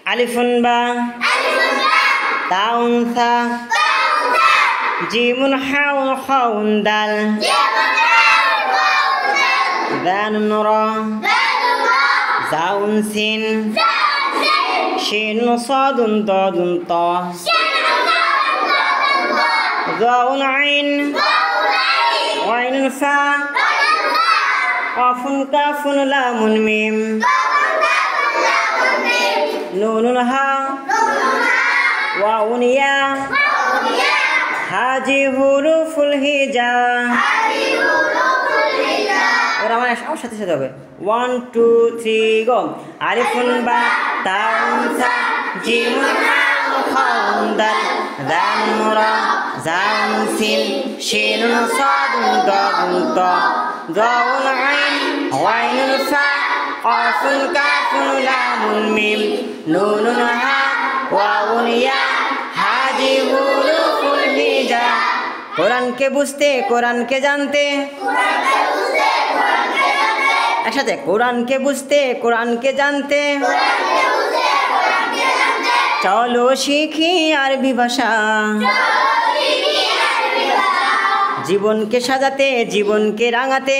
আলিফুন বা তাউন সা জিমুন হাউন খাউন দাল দানুন রা জাউন সিন শিনুন সাদুন দাদুন তা যাউন আইন ওয়াইনুন ফা কাফুন কাফুন লামুন মিম নুনুন হা ওয়াউন ইয়া হাজি হুরুফুল হিজা। এবার আমার সাথে সাথে হবে 1 2 3 গো। আলিফুন বা তাউন সা জিমুন হাউন খাউন দাল দানুন রা জাউন সিন শিনুন সাদুন দাদুন তা যাউন আইন ওয়াইনুন ফা কাফুন কাফুন লামুন মিম নুনুন হা ওয়াউন ইয়া হাজি হুরুফুল হিজা। কোরআনকে বুঝতে কোরআনকে জানতে একসাথে কোরআনকে বুঝতে কোরআনকে জানতে চলো শিখি আরবি ভাষা জীবনকে সাজাতে জীবনকে রাঙাতে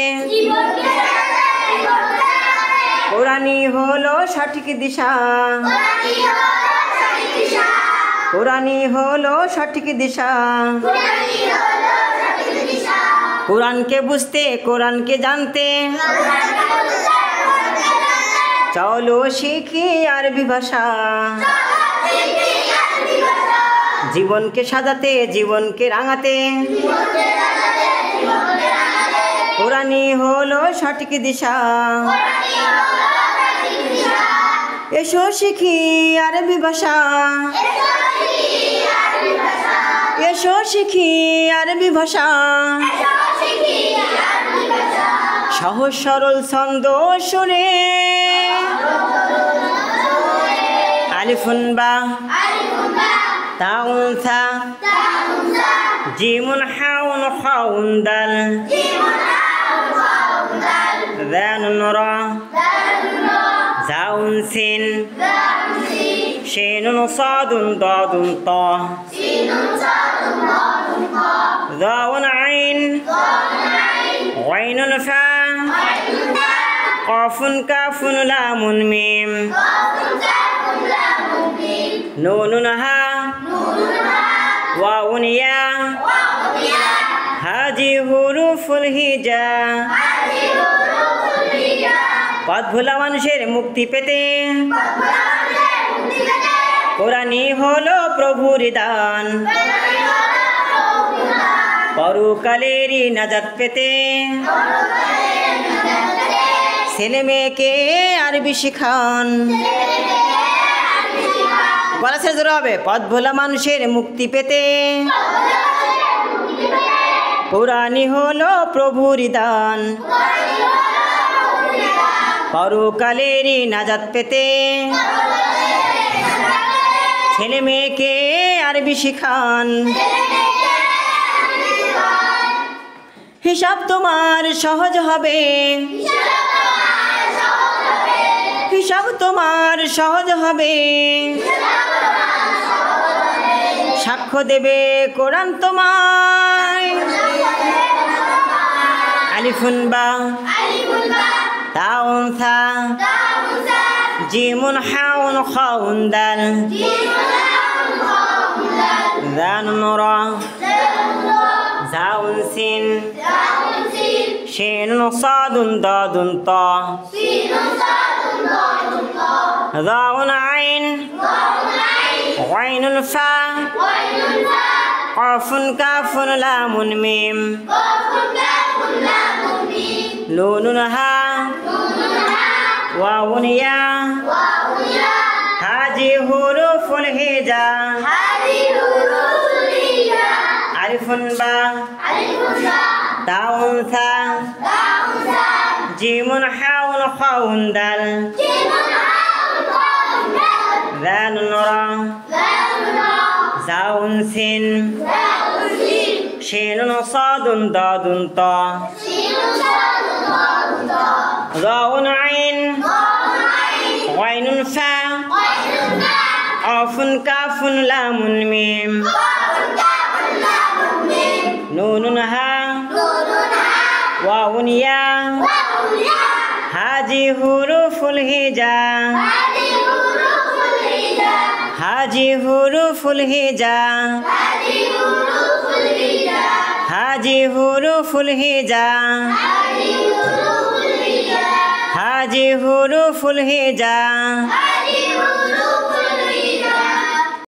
কোরআনই হলো সঠিক দিশা কোরআনই হলো সঠিক দিশা কোরআনকে বুঝতে কোরআনকে জানতে চলো শিখি আরবি ভাষা জীবনকে সাজাতে জীবনকে রাঙাতে কোরআনই হলো সঠিক দিশা এসো শিখি আরবি ভাষা এসো শিখি আরবি ভাষা সহজ সরল ছন্দ সুরে আলিফুন বা তাউন সা জিমুন হাউন খাউন দাল দানুন রা জাউন সিন শিনুন সাদুন দাদুন তা যাউন আইন ওয়াইনুন ফা কাফুন কাফুন লামুন মিম নুনুন হা ওয়াউন ইয়া হাজি হুরুফুল হিজা। পথ ভোলা মানুষের মুক্তি পেতে কোরআনই হলো প্রভুর দান পরকালেরই নাজাত পেতে ছেলে মেয়েকে আরবি শিখান বলা ছেড়ে জোরে হবে। পথ ভোলা মানুষের মুক্তি পেতে কোরআনই হলো প্রভুর দান পরকালেরই নাজাত পেতে ছেলে মেয়েকে আরবি শিখান হিসাব তোমার সহজ হবে হিসাব তোমার সহজ হবে সাক্ষ্য দেবে কোরআন তোমায় আলিফুন বা তাউন সা জিমুন হাউন খাউন দাল দানুন রা জাউন সিন শিনুন সাদুন দাদুন তা যাউন আইন ওয়াইনুন ফা কাফুন কাফুন লামুন মিম নুনুন হা ওয়াউন ইয়া হাজি হুরুফুল হিজা। আলিফুন বা তাউন সা জিমুন হাউন খাউন দাল দানুন রা জাউন সিন শিনুন সাদুন দাদুন তা যাউন আইন ওয়াইনুন ফা قاف كاف لام ميم نون ها واو يا هذه حروف الهجاء هذه حروف الهجاء هذه حروف الهجاء هذه حروف الهجاء